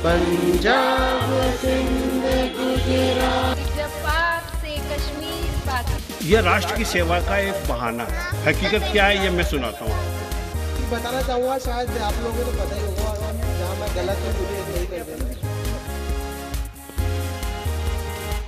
पंजाब सिंध गुजरात पाक से कश्मीर पाक। यह राष्ट्र की सेवा का एक बहाना है। हकीकत क्या है ये मैं सुनाता हूँ। बताना चाहूँगा, शायद आप लोगों को तो पता ही होगा, जहाँ मैं गलत हूँ मुझे नहीं कर देना।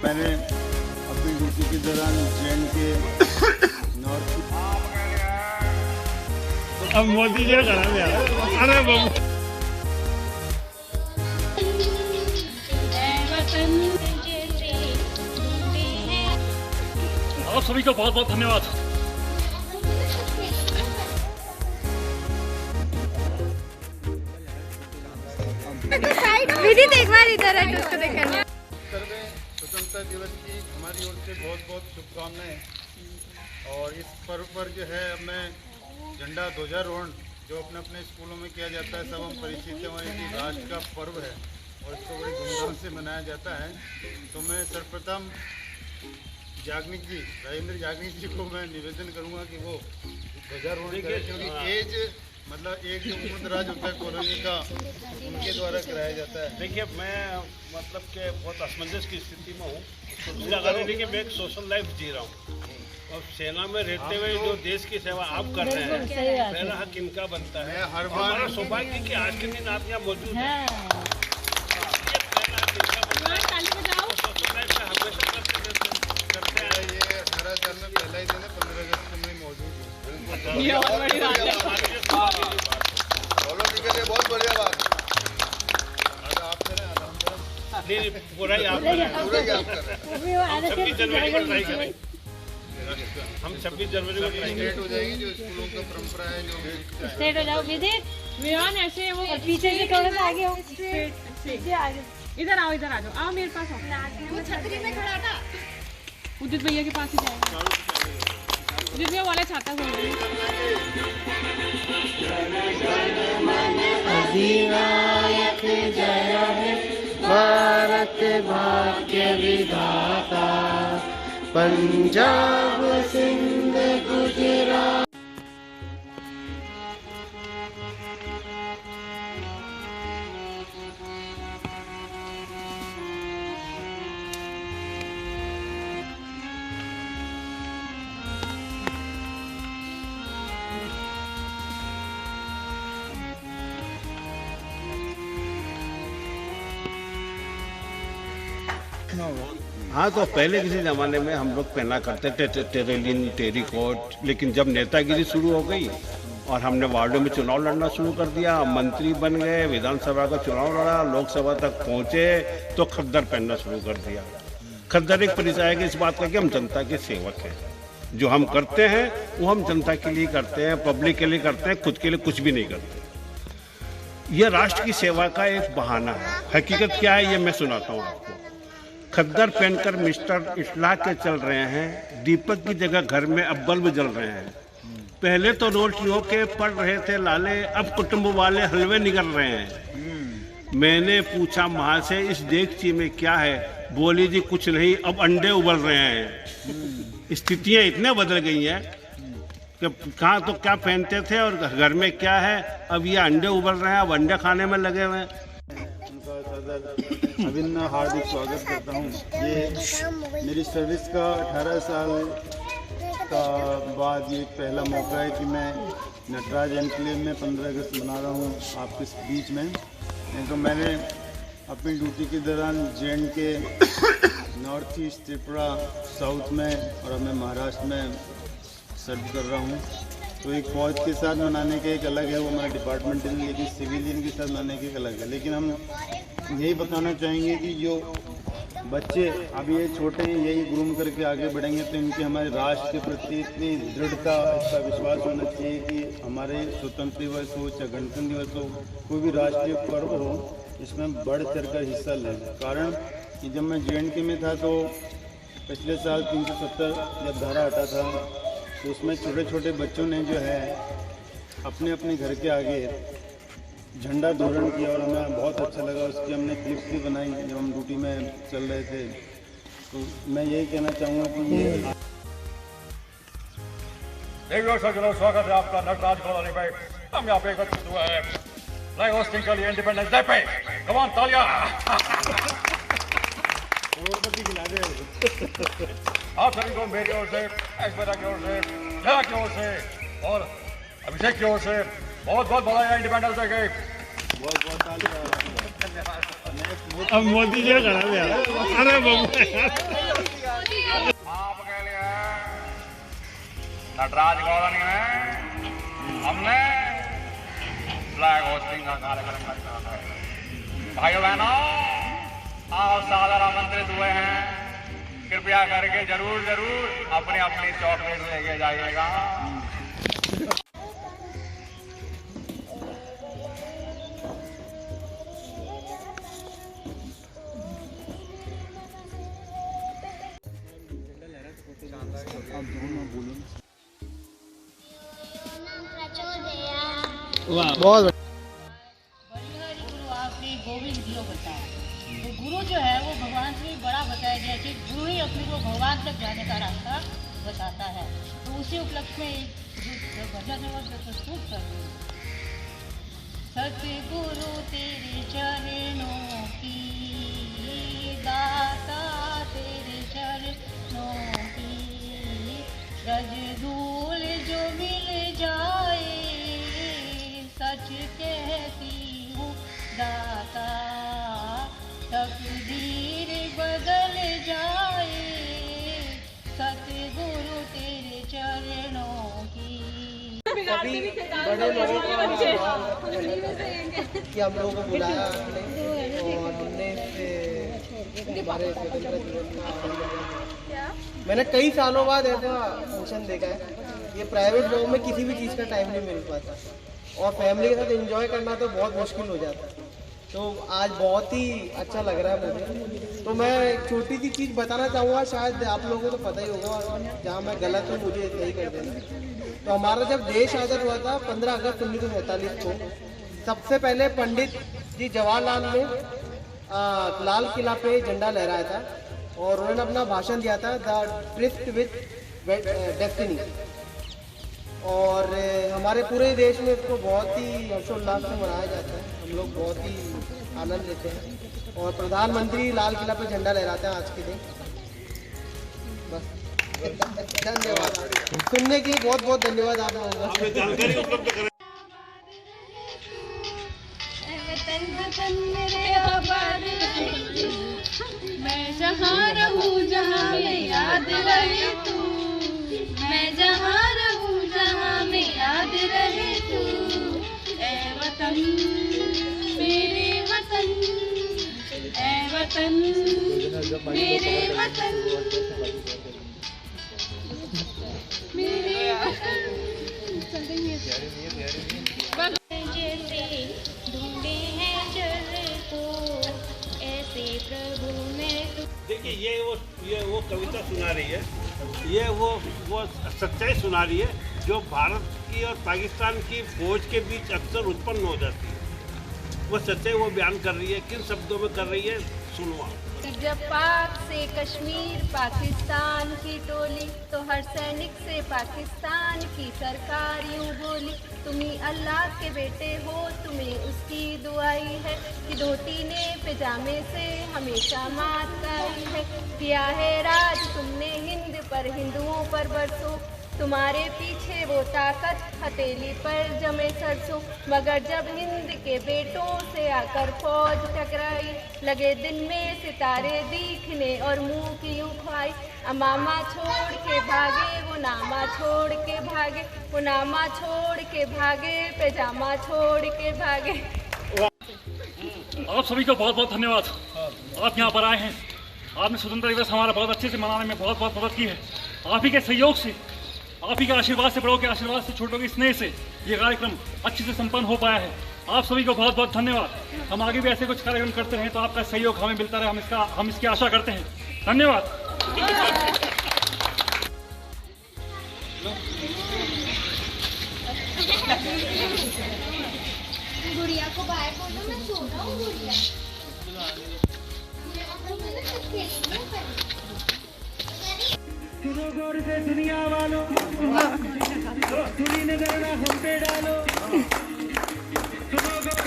मैंने अपनी ड्यूटी के दौरान जैन के नॉर्थ अब मोदी जी करा दिया। अरे बाबू आप सभी का बहुत बहुत धन्यवाद। विदित एक बार इधर है, उसको देखकर। स्वतंत्रता दिवस की हमारी ओर से बहुत बहुत शुभकामनाएं। और इस पर्व पर जो है मैं झंडा ध्वजारोहण जो अपने अपने स्कूलों में किया जाता है, सब हम परिचित हैं, कि राष्ट्र का पर्व है और इसको बड़ी धूमधाम से मनाया जाता है। तो मैं सर्वप्रथम जागनिक जी, राजेंद्र जागनिक जी को मैं निवेदन करूंगा कि वो ध्वजारोहण करें, क्योंकि एज मतलब एक जो उम्रदराज होता है कॉलोनी का, उनके द्वारा कराया जाता है। देखिए मैं मतलब कि बहुत असमंजस की स्थिति में हूँ। देखिए मैं एक सोशल लाइफ जी रहा हूँ और सेना में रहते हुए जो देश की सेवा आप कर रहे हैं, पहला हक इनका बनता है। हर बार सौभाग्य की आज के दिन आप यहाँ मौजूद हैं। ये 18 साल में पहला ही दिन है, 15 अगस्त को मैं मौजूद हूँ। ये और बड़ी बात है। बहुत बढ़िया बात। आप करें, नहीं पूरा ही आप कर रहे हैं। 26 जनवरी को ट्राई करें। हम 26 जनवरी को ट्राई स्टेट हो जाएगी, जो स्कूलों का परंपरा है, जो स्टेट हो जाओ विदित। विरान ऐसे वो पीछे से थोड़ा सा आगे हो। इधर आओ, इधर आ जाओ, आओ मेरे पास आओ। वो छतरी में खड़ा था। उदित भैया के पास ही जाएगा। उदित भैया वाला छाता खोल रहे अधिनायक जय हे भारत भाग्य विधाता, पंजाब सिंध गुजरात। हाँ, तो पहले किसी ज़माने में हम लोग पहना करते थे टेरेलिन, टेरिकोट, लेकिन जब नेतागिरी शुरू हो गई और हमने वार्डों में चुनाव लड़ना शुरू कर दिया, मंत्री बन गए, विधानसभा का चुनाव लड़ा, लोकसभा तक पहुँचे, तो खद्दर पहनना शुरू कर दिया। खद्दर एक परिचय है कि इस बात का कि हम जनता के सेवक हैं। जो हम करते हैं वो हम जनता के लिए करते हैं, पब्लिक के लिए करते हैं, खुद के लिए कुछ भी नहीं करते। यह राष्ट्र की सेवा का एक बहाना है। हकीकत क्या है ये मैं सुनाता हूँ आपको। खद्दर पहनकर मिस्टर इस्लाह के चल रहे हैं, दीपक की जगह घर में अब बल्ब जल रहे हैं। पहले तो रोटियों के पड़ रहे थे लाले, अब कुटुंब वाले हलवे निकल रहे हैं। मैंने पूछा माँ से इस देगची में क्या है, बोली जी कुछ नहीं, अब अंडे उबल रहे हैं। स्थितियाँ इतने बदल गई हैं कि कहाँ तो क्या पहनते थे और घर में क्या है, अब ये अंडे उबल रहे हैं, अब अंडे खाने में लगे हुए हैं। अभिन्न हार्दिक स्वागत करता हूँ। ये मेरी सर्विस का 18 साल का बाद ये पहला मौका है कि मैं नटराज एनक्लेव में 15 अगस्त मना रहा हूँ आपके बीच में। नहीं तो मैंने अपनी ड्यूटी के दौरान जैन के नॉर्थ ईस्ट, त्रिपुरा, साउथ में और अब मैं महाराष्ट्र में सर्व कर रहा हूँ। तो एक फौज के साथ मनाने का एक अलग है, वो हमारा डिपार्टमेंटल, लेकिन सिविलियन के साथ मनाने का एक अलग है। लेकिन हम यही बताना चाहेंगे कि जो बच्चे अभी ये छोटे हैं, यही ग्रूम करके आगे बढ़ेंगे तो इनकी हमारे राष्ट्र के प्रति इतनी दृढ़ता, इसका विश्वास होना चाहिए कि हमारे स्वतंत्र दिवस हो चाहे गणतंत्र दिवस हो, कोई भी राष्ट्रीय पर्व हो, इसमें बढ़ चढ़ कर हिस्सा लें। कारण कि जब मैं JNK में था तो पिछले साल 370 जब धारा हटा था, तो उसमें छोटे छोटे बच्चों ने जो है अपने अपने घर के आगे झंडा तोरण किया और हमें बहुत अच्छा लगा। उसकी हमने क्लिप्स भी बनाई जब हम ड्यूटी में चल रहे थे। तो मैं यही कहना चाहूँगा कि ये स्वागत है आपका नटराज कॉलोनी में। हम यहाँ पे एकत्रित हुआ है फ्लैग होस्टिंग के लिए इंडिपेंडेंस डे पे कम ऑन तालियां। आप सभी को मेरी ओर से, ऐश्वर्या की ओर से, जया की ओर से और अभिषेक की ओर से बहुत बहुत बधाई इंडिपेंडेंस डे के। अब मोदी जी करा दिया। अरे बाबू आपके लिए नटराज कॉलोनी में हमने फ्लैग होस्टिंग का कार्यक्रम रखा है। भाइयों बहनों, आप सादर आमंत्रित हुए हैं। कृपया करके जरूर जरूर अपनी अपनी चॉकलेट लेके जाइएगा। बहुत बलिहारी गुरु आपने गोविंद जी को बताया। तो गुरु जो है वो भगवान से भी बड़ा बताया गया कि गुरु ही अपने को भगवान तक जाने का रास्ता बताता है। तो उसी उपलक्ष्य में जो भजन है वो प्रस्तुत कर रहे हैं। सतगुरु तेरे चरणों की दाता, तेरे चरणों की रज धूल जो मिल जाए, सच कहती हूँ दाता, तकदीर बदल जाए। सतगुरु तेरे चरणों की। सभी बड़े लोगों का कि हम लोगों को बुलाया हमने और हमने हमारे स्वतंत्रता दिवस का आनंद लिया। मैंने कई सालों बाद ऐसा फंक्शन देखा है। ये प्राइवेट जॉब में किसी भी चीज़ का टाइम नहीं मिल पाता और फैमिली के साथ एंजॉय करना तो बहुत मुश्किल हो जाता है। तो आज बहुत ही अच्छा लग रहा है मुझे। तो मैं एक छोटी सी चीज़ बताना चाहूँगा, शायद आप लोगों को तो पता ही होगा, जहाँ मैं गलत हूँ मुझे सही कर देना। तो हमारा जब देश आज़ाद हुआ था 15 अगस्त 1947 को, सबसे पहले पंडित जी जवाहरलाल ने लाल किला पे झंडा लहराया था और उन्होंने अपना भाषण दिया था, द ट्रिस्ट विथ डेस्टिनी। और हमारे पूरे देश में इसको बहुत ही हर्षोल्लास से मनाया जाता है। हम लोग बहुत ही आनंद लेते हैं और प्रधानमंत्री लाल किला पे झंडा लहराते हैं आज के दिन। बस धन्यवाद सुनने के लिए, बहुत बहुत धन्यवाद आप लोगों का। मैं जहाँ रहूँ जहाँ में याद रहे तू, मैं जहाँ रहूँ जहाँ में याद रहे तू। ऐ वतन मेरे वतन, ऐ वतन मेरे वतन, मेरे वतन। जैसे ढूंढे हैं जल को, ऐसे प्रभु मैं तो। देखिए ये वो कविता सुना रही है, ये वो सच्चाई सुना रही है जो भारत की और पाकिस्तान की फौज के बीच अक्सर उत्पन्न हो जाती है। वो सच्चाई वो बयान कर रही है। किन शब्दों में कर रही है, सुनवा। जब पाक से कश्मीर पाकिस्तान की टोली, तो हर सैनिक से पाकिस्तान की सरकार यूं बोली, तुम ही अल्लाह के बेटे हो, तुम्हें उसकी दुआई है कि धोती ने पैजामे से हमेशा मात आई है। किया है राज तुमने हिंद पर, हिंदुओं पर बरसों, तुम्हारे पीछे वो ताकत हथेली पर जमे सरसों। मगर जब हिंद के बेटों से आकर फौज टकराई, लगे दिन में सितारे दिखने और मुंह की यूं ख्वाई। अमामा छोड़ के भागे वो नामा छोड़ के भागे, वो नामा छोड़ के भागे, पैजामा छोड़ के भागे। आप सभी को बहुत बहुत धन्यवाद। आप यहाँ पर आए हैं, आपने स्वतंत्रता दिवस हमारा बहुत अच्छे से मनाने में बहुत बहुत मदद की है। आप ही के सहयोग से, आप ही के आशीर्वाद से, बड़ों के आशीर्वाद से, छोटों के स्नेह से ये कार्यक्रम अच्छे से संपन्न हो पाया है। आप सभी को बहुत बहुत धन्यवाद। हम आगे भी ऐसे कुछ कार्यक्रम करते रहें तो आपका सहयोग हमें मिलता रहे, हम इसकी आशा करते हैं। धन्यवाद। गुड़िया को बाय बोलो, मैं सो रहा हूँ गुड़िया। सुनो गौर से दुनिया वालों, सुनी नजर हम पे डालो। सुनो गौर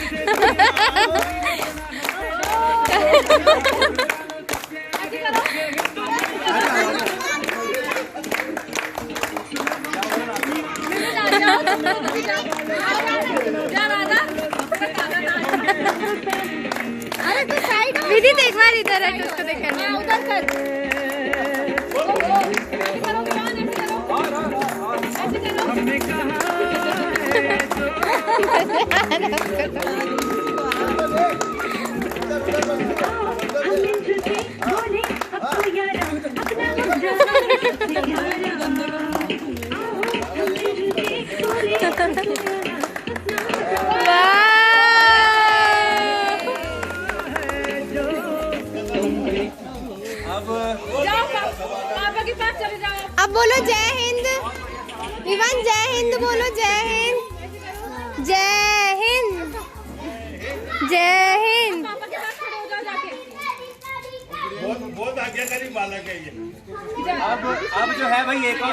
अरे तो साइड विदित एक बार इधर है उसको देखना उधर कर अब बोलो जय हिंद विवान, जय हिंद बोलो, जय हिंद, जय हिंद, जय हिंद। बहुत आज्ञाकारी बालक है ये। अब जो है भाई एक और